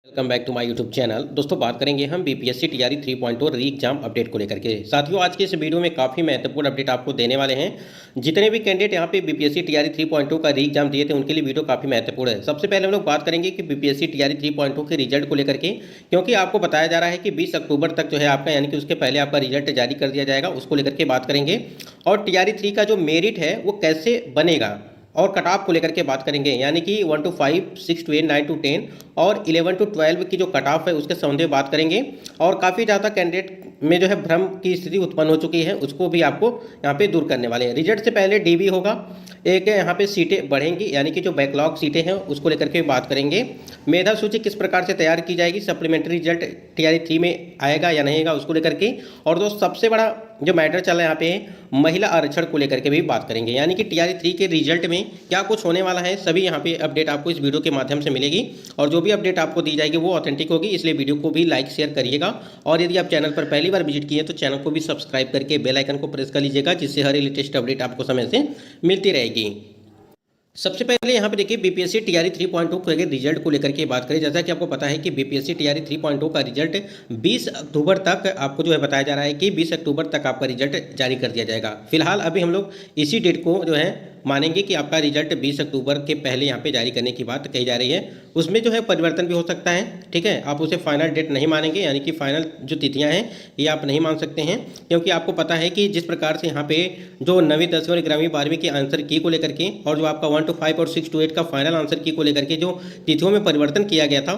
Welcome back to my YouTube channel. दोस्तों बात करेंगे हम बीपीएससी टीआरई 3.0 री एग्जाम अपडेट को लेकर के। साथियों आज के इस वीडियो में काफ़ी महत्वपूर्ण अपडेट आपको देने वाले हैं। जितने भी कैंडिडेट यहाँ पे बीपीएससी टीआरई 3.0 का री एग्जाम दिए थे उनके लिए वीडियो काफ़ी महत्वपूर्ण है। सबसे पहले हम लोग बात करेंगे कि बीपीएससी टीआरई 3.0 के रिजल्ट को लेकर के, क्योंकि आपको बताया जा रहा है कि 20 अक्टूबर तक जो है आपका, यानी कि उसके पहले आपका रिजल्ट जारी कर दिया जाएगा। उसको लेकर के बात करेंगे और टीआरई 3 का जो मेरिट है वो कैसे बनेगा और कट ऑफ को लेकर के बात करेंगे, यानी कि 1 to 5, 6 to 8, 9 to 10 और 11 to 12 की जो कट ऑफ है उसके संबंध में बात करेंगे। और काफ़ी ज़्यादा कैंडिडेट में जो है भ्रम की स्थिति उत्पन्न हो चुकी है, उसको भी आपको यहाँ पे दूर करने वाले हैं। रिजल्ट से पहले डीबी होगा, एक यहाँ पे सीटें बढ़ेंगी, यानी कि जो बैकलॉग सीटें हैं उसको लेकर के बात करेंगे। मेधा सूची किस प्रकार से तैयार की जाएगी, सप्लीमेंट्री रिजल्ट टीआरई 3 में आएगा या नहीं आएगा उसको लेकर के। और दोस्त सबसे बड़ा जो मैटर चल रहा है यहाँ पे महिला आरक्षण को लेकर के भी बात करेंगे, यानी कि टीआरई 3 के रिजल्ट में क्या कुछ होने वाला है, सभी यहाँ पे अपडेट आपको इस वीडियो के माध्यम से मिलेगी। और जो भी अपडेट आपको दी जाएगी वो ऑथेंटिक होगी, इसलिए वीडियो को भी लाइक शेयर करिएगा। और यदि आप चैनल पर पहली बार विजिट किए तो चैनल को भी सब्सक्राइब करके बेल आइकन को प्रेस कर लीजिएगा, जिससे हर लेटेस्ट अपडेट आपको समय से मिलती रहेगी। सबसे पहले यहाँ पे देखिए बीपीएससी टीआरई 3.0 के रिजल्ट को लेकर के बात करें। जैसा कि आपको पता है कि बीपीएससी टीआरई 3.0 का रिजल्ट 20 अक्टूबर तक आपको जो है बताया जा रहा है कि 20 अक्टूबर तक आपका रिजल्ट जारी कर दिया जाएगा। फिलहाल अभी हम लोग इसी डेट को जो है मानेंगे कि आपका रिजल्ट 20 अक्टूबर के पहले यहाँ पे जारी करने की बात कही जा रही है। उसमें जो है परिवर्तन भी हो सकता है, ठीक है। आप उसे फाइनल डेट नहीं मानेंगे, यानी कि फाइनल जो तिथियां हैं ये आप नहीं मान सकते हैं, क्योंकि आपको पता है कि जिस प्रकार से यहाँ पे जो 9वीं 10वीं और 11वीं 12वीं की आंसर की को लेकर के और जो आपका 1 to 5 और 6 to 8 का फाइनल आंसर की को लेकर के जो तिथियों में परिवर्तन किया गया था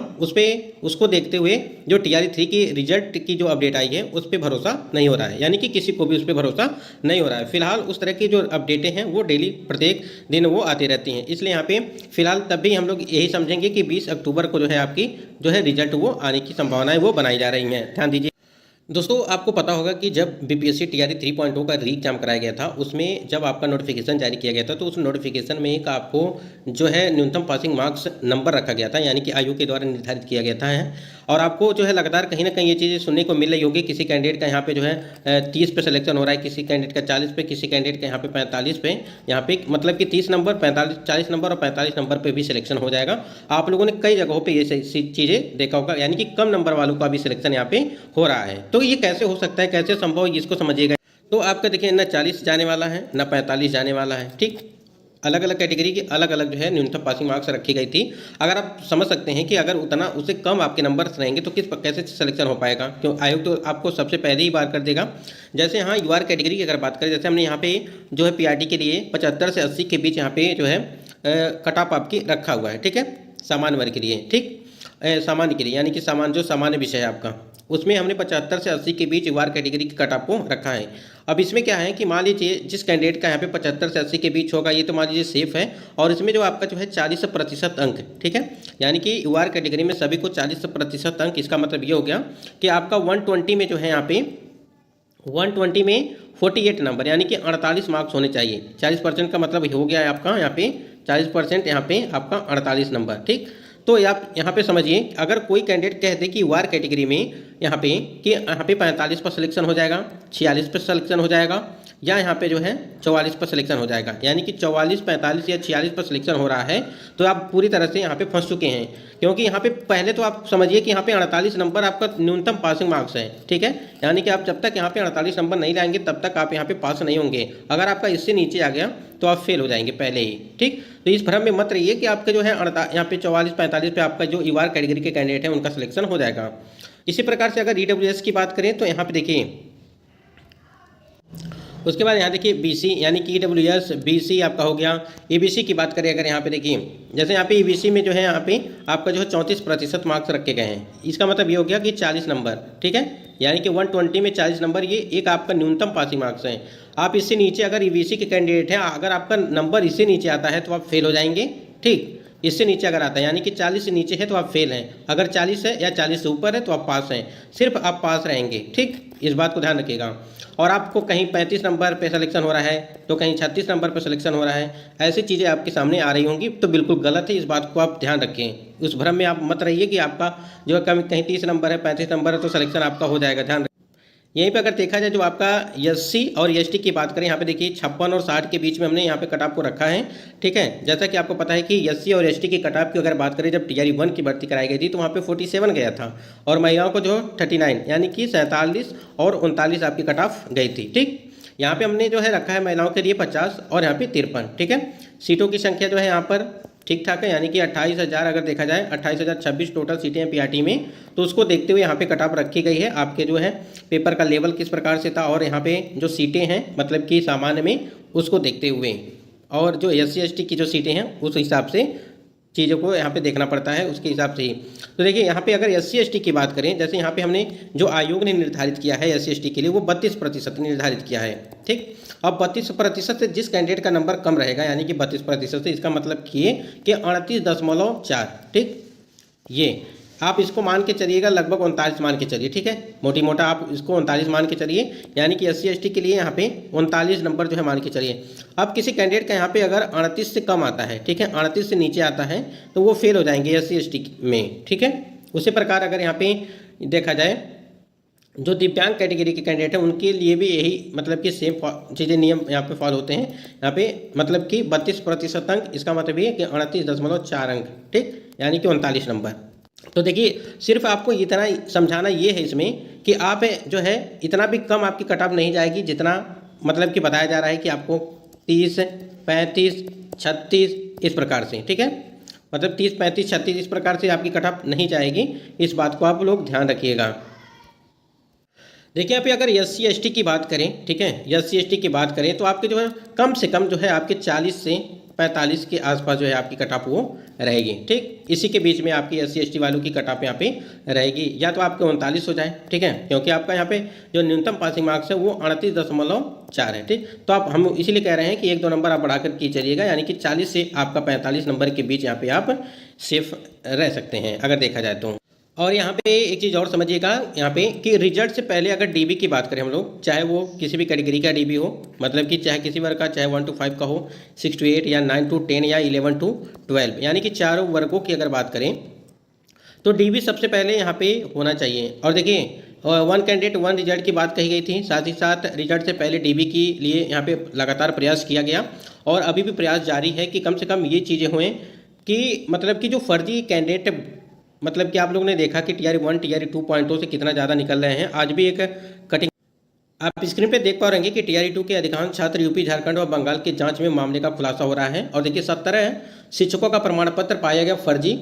उसको देखते हुए जो टीआरई 3 की रिजल्ट की जो अपडेट आई है उस पर भरोसा नहीं हो रहा है, यानी कि किसी को भी उस पर भरोसा नहीं हो रहा है। फिलहाल उस तरह की जो अपडेटें हैं वो डेली प्रत्येक दिन वो आती रहती हैं, इसलिए यहाँ पे फिलहाल तब भी हम लोग यही समझेंगे कि 20 अक्टूबर को जो है आपकी जो है रिजल्ट वो आने की संभावनाएं वो बनाई जा रही हैं। ध्यान दीजिए दोस्तों, आपको पता होगा कि जब बीपीएससी टीआरई 3.0 का री एग्जाम कराया गया था उसमें जब आपका नोटिफिकेशन जारी किया गया था तो उस नोटिफिकेशन में एक आपको जो है न्यूनतम पासिंग मार्क्स नंबर रखा गया था, यानी कि आयोग के द्वारा निर्धारित किया गया था। और आपको जो है लगातार कहीं ना कहीं ये चीज़ें सुनने को मिल रही होगी, किसी कैंडिडेट का यहाँ पे जो है 30 पे सिलेक्शन हो रहा है, किसी कैंडिडेट का 40 पे, किसी कैंडिडेट का यहाँ पे 45 पे, यहाँ पे मतलब कि 30 नंबर, 45, 40 नंबर और 45 नंबर पे भी सिलेक्शन हो जाएगा। आप लोगों ने कई जगहों पे ये चीज़ें देखा होगा, यानी कि कम नंबर वालों का भी सिलेक्शन यहाँ पे हो रहा है। तो ये कैसे हो सकता है, कैसे संभव है, इसको समझिएगा। तो आपका देखिए ना 40 जाने वाला है ना 45 जाने वाला है, ठीक। अलग अलग कैटेगरी की अलग अलग जो है न्यूनतम पासिंग मार्क्स रखी गई थी। अगर आप समझ सकते हैं कि अगर उतना उससे कम आपके नंबर्स रहेंगे तो कैसे सिलेक्शन हो पाएगा, क्यों आयोग तो आपको सबसे पहले ही बार कर देगा। जैसे यहाँ यूआर कैटेगरी की अगर बात करें, जैसे हमने यहाँ पे जो है पीआरटी के लिए 75 से 80 के बीच यहाँ पे जो है कट ऑफ आपकी रखा हुआ है, ठीक है, सामान्य वर्ग के लिए, ठीक, सामान्य के लिए, यानी कि जो सामान्य विषय है आपका उसमें हमने 75 से 80 के बीच यूआर कैटेगरी की कट ऑफ को रखा है। अब इसमें क्या है कि मान लीजिए जिस कैंडिडेट का यहाँ पे 75 से 80 के बीच होगा ये तो मान लीजिए सेफ है, और इसमें जो आपका जो है 40% अंक, ठीक है, यानी कि यूआर कैटेगरी में सभी को 40% अंक। इसका मतलब ये हो गया कि आपका 120 में जो है यहाँ पे 120 में 48 नंबर, यानी कि 48 मार्क्स होने चाहिए। 40% का मतलब हो गया है आपका यहाँ पे 40%, यहाँ पे आपका 48 नंबर, ठीक। तो आप यहाँ पे समझिए, अगर कोई कैंडिडेट कह दे कि वार कैटेगरी में यहाँ पे कि यहाँ पे 45 पर सिलेक्शन हो जाएगा, 46 पर सिलेक्शन हो जाएगा, या यहाँ पे जो है 44 पर सिलेक्शन हो जाएगा, यानी कि 44, 45 या 46 पर सिलेक्शन हो रहा है, तो आप पूरी तरह से यहाँ पे फंस चुके हैं। क्योंकि यहाँ पे पहले तो आप समझिए कि यहाँ पे 48 नंबर आपका न्यूनतम पासिंग मार्क्स है, ठीक है, यानी कि आप जब तक यहाँ पे 48 नंबर नहीं लाएंगे तब तक आप यहाँ पे पास नहीं होंगे। अगर आपका इससे नीचे आ गया तो आप फेल हो जाएंगे पहले ही, ठीक। तो इस भ्रम में मत रहिए कि आपका जो है यहाँ पे 44-45 पे आपका जो यूआर कैटेगरी के कैंडिडेट है उनका सिलेक्शन हो जाएगा। इसी प्रकार से अगर ईडब्ल्यूएस की बात करें तो यहाँ पे देखिए, उसके बाद यहाँ देखिए बीसी, यानी कि ईडब्ल्यूएस बीसी आपका हो गया। ईबीसी की बात करें अगर यहाँ पे देखिए, जैसे यहाँ पे ईबीसी में जो है यहाँ पे आपका जो है 34% मार्क्स रखे गए हैं। इसका मतलब ये हो गया कि 40 नंबर, ठीक है, यानी कि 120 में 40 नंबर, ये एक आपका न्यूनतम पासिंग मार्क्स है। आप इससे नीचे अगर ईबीसी के कैंडिडेट हैं, अगर आपका नंबर इससे नीचे आता है तो आप फेल हो जाएंगे, ठीक। इससे नीचे अगर आता है, यानी कि 40 से नीचे है तो आप फेल हैं, अगर 40 है या 40 से ऊपर है तो आप पास हैं, सिर्फ आप पास रहेंगे, ठीक। इस बात को ध्यान रखिएगा। और आपको कहीं 35 नंबर पे सिलेक्शन हो रहा है तो कहीं 36 नंबर पे सिलेक्शन हो रहा है, ऐसी चीज़ें आपके सामने आ रही होंगी तो बिल्कुल गलत है। इस बात को आप ध्यान रखें, उस भ्रम में आप मत रहिए कि आपका जो कहीं 30 नंबर है, 35 नंबर है तो सिलेक्शन आपका हो जाएगा। ध्यान यहीं पे अगर देखा जाए जो आपका एससी और एसटी की बात करें, यहाँ पे देखिए 56 और 60 के बीच में हमने यहाँ पे कट ऑफ को रखा है। ठीक है, जैसा कि आपको पता है कि एससी और एसटी की कट ऑफ की अगर बात करें, जब टीआरई 1 की भर्ती कराई गई थी तो वहाँ पे 47 गया था, और महिलाओं को जो 39 यानी कि 47 और 39 आपकी कट ऑफ गई थी। ठीक, यहाँ पे हमने जो है रखा है महिलाओं के लिए 50 और यहाँ पे 53। ठीक है, सीटों की संख्या जो है यहाँ पर ठीक ठाक है, यानी कि 28,000 अगर देखा जाए 28,026 टोटल सीटें हैं पीआरटी में। तो उसको देखते हुए यहाँ पे कट ऑफ रखी गई है। आपके जो है पेपर का लेवल किस प्रकार से था और यहाँ पे जो सीटें हैं मतलब कि सामान्य में, उसको देखते हुए, और जो एससी एसटी की जो सीटें हैं उस हिसाब से चीज़ों को यहाँ पे देखना पड़ता है, उसके हिसाब से ही। तो देखिए यहाँ पे अगर एससी एसटी की बात करें, जैसे यहाँ पे हमने जो आयोग ने निर्धारित किया है एससी एसटी के लिए, वो 32% निर्धारित किया है। ठीक, अब 32% से जिस कैंडिडेट का नंबर कम रहेगा, यानी कि 32% से, इसका मतलब ये कि 38.4। ठीक, ये आप इसको मान के चलिएगा, लगभग 39 मान के चलिए। ठीक है, मोटी मोटा आप इसको 39 मान के चलिए, यानी कि एससी एसटी के लिए यहाँ पे 39 नंबर जो है मान के चलिए। अब किसी कैंडिडेट का यहाँ पे अगर 38 से कम आता है, ठीक है, 38 से नीचे आता है, तो वो फेल हो जाएंगे एससी एसटी में। ठीक है, उसी प्रकार अगर यहाँ पे देखा जाए जो दिव्यांग कैटेगरी के कैंडिडेट हैं उनके लिए भी यही मतलब कि सेम चीज़ें नियम यहाँ पे फॉलो होते हैं। यहाँ पे मतलब कि 32% अंक, इसका मतलब ये कि 38.4 अंक। ठीक, यानी कि 39 नंबर। तो देखिए सिर्फ आपको इतना समझाना ये है इसमें कि आप जो है इतना भी कम आपकी कट ऑफ नहीं जाएगी, जितना मतलब कि बताया जा रहा है कि आपको 30, 35, 36 इस प्रकार से। ठीक है, मतलब 30, 35, 36 इस प्रकार से आपकी कट ऑफ नहीं जाएगी, इस बात को आप लोग ध्यान रखिएगा। देखिए यहाँ पे अगर एससी एसटी की बात करें, ठीक है, एससी एसटी की बात करें तो आपके जो है कम से कम जो है आपके 40 से 45 के आसपास जो है आपकी कट ऑफ वो रहेगी। ठीक, इसी के बीच में आपकी एससी एसटी वालों की कट ऑफ यहाँ पे रहेगी, या तो आपके 39 हो जाए। ठीक है, क्योंकि आपका यहाँ पे जो न्यूनतम पासिंग मार्क्स है वो 38.4 है। ठीक, तो आप हम इसीलिए कह रहे हैं कि 1-2 नंबर आप बढ़ा कर की चलिएगा, यानी कि 40 से आपका 45 नंबर के बीच यहाँ पे आप सेफ रह सकते हैं अगर देखा जाए तो। और यहाँ पे एक चीज़ और समझिएगा यहाँ पे कि रिजल्ट से पहले अगर डीबी की बात करें हम लोग, चाहे वो किसी भी कैटेगरी का डीबी हो, मतलब कि चाहे किसी वर्ग का, चाहे 1 to 5 का हो, 6 to 8 या 9 to 10 या 11 to 12, यानी कि चारों वर्गों की अगर बात करें तो डीबी सबसे पहले यहाँ पे होना चाहिए। और देखिए 1 कैंडिडेट 1 रिजल्ट की बात कही गई थी, साथ ही साथ रिजल्ट से पहले डीबी के लिए यहाँ पे लगातार प्रयास किया गया, और अभी भी प्रयास जारी है कि कम से कम ये चीज़ें हुए कि मतलब कि जो फर्जी कैंडिडेट, मतलब कि आप लोगों ने देखा कि टीआरई 1 टीआरई 2.0 से कितना ज़्यादा निकल रहे हैं। आज भी एक कटिंग आप स्क्रीन पे देख पा रहे हैं कि टीआरई 2 के अधिकांश छात्र यूपी, झारखंड और बंगाल की जांच में मामले का खुलासा हो रहा है। और देखिए 17 शिक्षकों का प्रमाण पत्र पाया गया फर्जी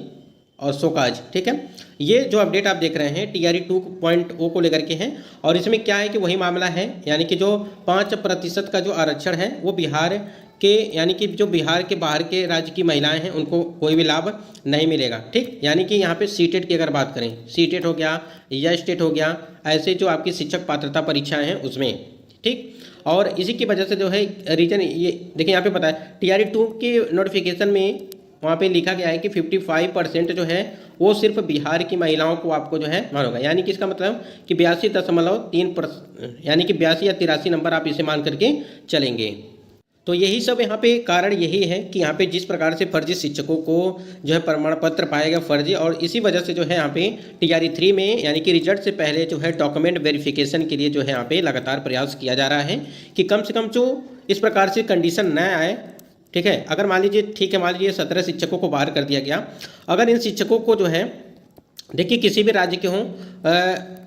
और शोकाज। ठीक है, ये जो अपडेट आप देख रहे हैं टीआरई 2.0 को लेकर के हैं, और इसमें क्या है कि वही मामला है, यानी कि जो 5% का जो आरक्षण है वो बिहार के, यानी कि जो बिहार के बाहर के राज्य की महिलाएं हैं उनको कोई भी लाभ नहीं मिलेगा। ठीक, यानी कि यहाँ पे सीटेट की अगर बात करें, सीटेट हो गया या स्टेट हो गया, ऐसे जो आपकी शिक्षक पात्रता परीक्षाएं हैं उसमें। ठीक, और इसी की वजह से जो है रीजन ये देखिए यहाँ पे पता है टीआरई 2 के नोटिफिकेशन में वहाँ पे लिखा गया है कि 55% जो है वो सिर्फ बिहार की महिलाओं को आपको जो है मान होगा, यानी कि इसका मतलब कि 82.3%, यानी कि 82 या 83 नंबर आप इसे मान करके चलेंगे। तो यही सब यहाँ पे कारण यही है कि यहाँ पे जिस प्रकार से फर्जी शिक्षकों को जो है प्रमाण पत्र पाया गया फर्जी, और इसी वजह से जो है यहाँ पे टीआरई 3 में, यानी कि रिजल्ट से पहले जो है डॉक्यूमेंट वेरिफिकेशन के लिए जो है यहाँ पे लगातार प्रयास किया जा रहा है कि कम से कम जो इस प्रकार से कंडीशन न आए। ठीक है, अगर मान लीजिए, ठीक है, मान लीजिए 17 शिक्षकों को बाहर कर दिया गया, अगर इन शिक्षकों को जो है देखिए किसी भी राज्य के हों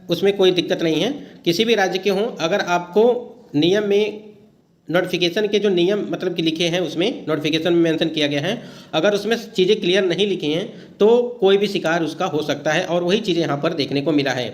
उसमें कोई दिक्कत नहीं है, किसी भी राज्य के हों, अगर आपको नियम में नोटिफिकेशन के जो नियम मतलब कि लिखे हैं उसमें नोटिफिकेशन में मेंशन किया गया है, अगर उसमें चीज़ें क्लियर नहीं लिखी हैं तो कोई भी शिकार उसका हो सकता है, और वही चीज़ें यहाँ पर देखने को मिला है।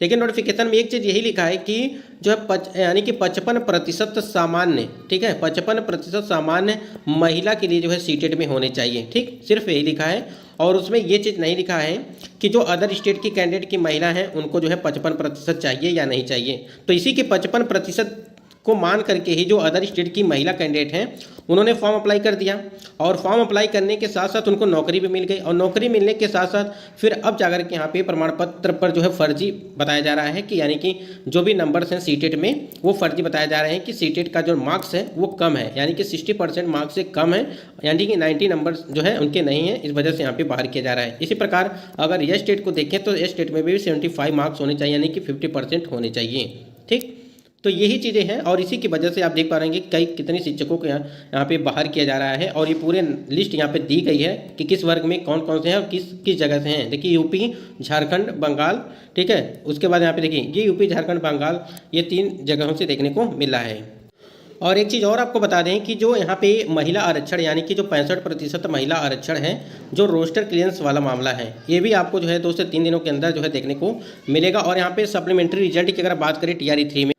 लेकिन नोटिफिकेशन में एक चीज़ यही लिखा है कि जो है यानी कि 55% सामान्य, ठीक है, 55% सामान्य महिला के लिए जो है सीटेट में होने चाहिए। ठीक, सिर्फ यही लिखा है, और उसमें ये चीज़ नहीं लिखा है कि जो अदर स्टेट की कैंडिडेट की महिला हैं उनको जो है 55% चाहिए या नहीं चाहिए। तो इसी के 55% को मान करके ही जो अदर स्टेट की महिला कैंडिडेट हैं उन्होंने फॉर्म अप्लाई कर दिया, और फॉर्म अप्लाई करने के साथ साथ उनको नौकरी भी मिल गई, और नौकरी मिलने के साथ साथ फिर अब जाकर के यहाँ पे प्रमाण पत्र पर जो है फर्जी बताया जा रहा है कि यानी कि जो भी नंबर्स हैं सीटेट में वो फर्जी बताया जा रहे हैं कि सीटेट का जो मार्क्स है वो कम है, यानी कि 60% मार्क्स से कम है, यानी कि 90 नंबर्स जो है उनके नहीं है, इस वजह से यहाँ पे बाहर किया जा रहा है। इसी प्रकार अगर यह स्टेट को देखें तो यह स्टेट में भी 75 मार्क्स होने चाहिए, यानी कि 50% होने चाहिए। ठीक। तो यही चीज़ें हैं और इसी की वजह से आप देख पा रहे हैं कि कितने शिक्षकों को यहाँ पे बाहर किया जा रहा है और ये पूरे लिस्ट यहाँ पे दी गई है कि किस वर्ग में कौन कौन से हैं और किस किस जगह से हैं। देखिए यूपी, झारखंड, बंगाल, ठीक है। उसके बाद यहाँ पे देखिए ये यूपी, झारखंड, बंगाल, ये 3 जगहों से देखने को मिला है। और एक चीज़ और आपको बता दें कि जो यहाँ पे महिला आरक्षण यानी कि जो 65% महिला आरक्षण है, जो रोस्टर क्लियरेंस वाला मामला है, ये भी आपको जो है 2 से 3 दिनों के अंदर जो है देखने को मिलेगा। और यहाँ पे सप्लीमेंट्री रिजल्ट की अगर बात करें TRE 3 में,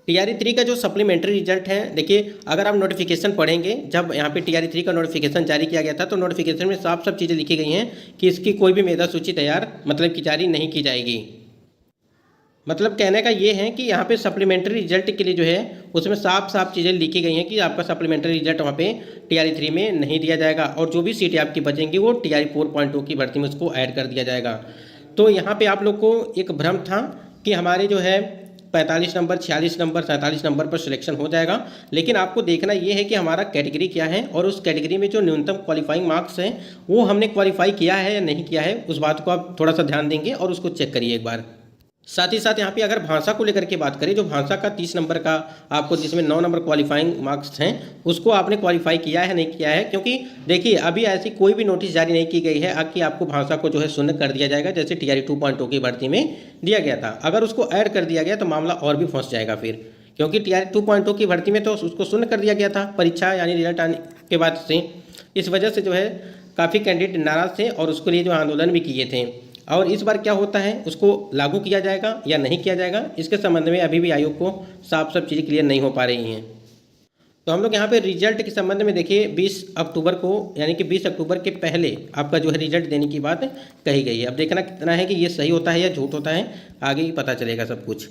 TRE 3 का जो सप्लीमेंट्री रिजल्ट है, देखिए अगर आप नोटिफिकेशन पढ़ेंगे, जब यहाँ पे TRE 3 का नोटिफिकेशन जारी किया गया था तो नोटिफिकेशन में साफ साफ चीज़ें लिखी गई हैं कि इसकी कोई भी मेधा सूची तैयार मतलब कि जारी नहीं की जाएगी। मतलब कहने का ये है कि यहाँ पे सप्लीमेंट्री रिजल्ट के लिए जो है उसमें साफ साफ चीज़ें लिखी गई हैं कि आपका सप्लीमेंट्री रिजल्ट वहाँ पे TRE 3 में नहीं दिया जाएगा और जो भी सीटें आपकी बचेंगी वो TRE 4.2 की भर्ती में उसको ऐड कर दिया जाएगा। तो यहाँ पे आप लोग को एक भ्रम था कि हमारे जो है 45 नंबर, 46 नंबर, 47 नंबर पर सिलेक्शन हो जाएगा, लेकिन आपको देखना ये है कि हमारा कैटेगरी क्या है और उस कैटेगरी में जो न्यूनतम क्वालिफाइंग मार्क्स हैं वो हमने क्वालिफाई किया है या नहीं किया है, उस बात को आप थोड़ा सा ध्यान देंगे और उसको चेक करिए एक बार। साथ ही साथ यहाँ पे अगर भाषा को लेकर के बात करें, जो भाषा का 30 नंबर का आपको जिसमें 9 नंबर क्वालिफाइंग मार्क्स हैं उसको आपने क्वालिफाई किया है नहीं किया है, क्योंकि देखिए अभी ऐसी कोई भी नोटिस जारी नहीं की गई है कि आपको भाषा को जो है शून्य कर दिया जाएगा जैसे TRE 2.2 की भर्ती में दिया गया था। अगर उसको ऐड कर दिया गया तो मामला और भी फंस जाएगा फिर, क्योंकि TRE 2.2 की भर्ती में तो उसको शून्य कर दिया गया था परीक्षा यानी रिजल्ट आने के बाद से। इस वजह से जो है काफ़ी कैंडिडेट नाराज़ थे और उसके लिए जो आंदोलन भी किए थे। और इस बार क्या होता है, उसको लागू किया जाएगा या नहीं किया जाएगा, इसके संबंध में अभी भी आयोग को साफ साफ चीज़ें क्लियर नहीं हो पा रही हैं। तो हम लोग यहाँ पे रिजल्ट के संबंध में देखिए 20 अक्टूबर को यानी कि 20 अक्टूबर के पहले आपका जो है रिजल्ट देने की बात कही गई है। अब देखना कितना है कि ये सही होता है या झूठ होता है, आगे ही पता चलेगा सब कुछ।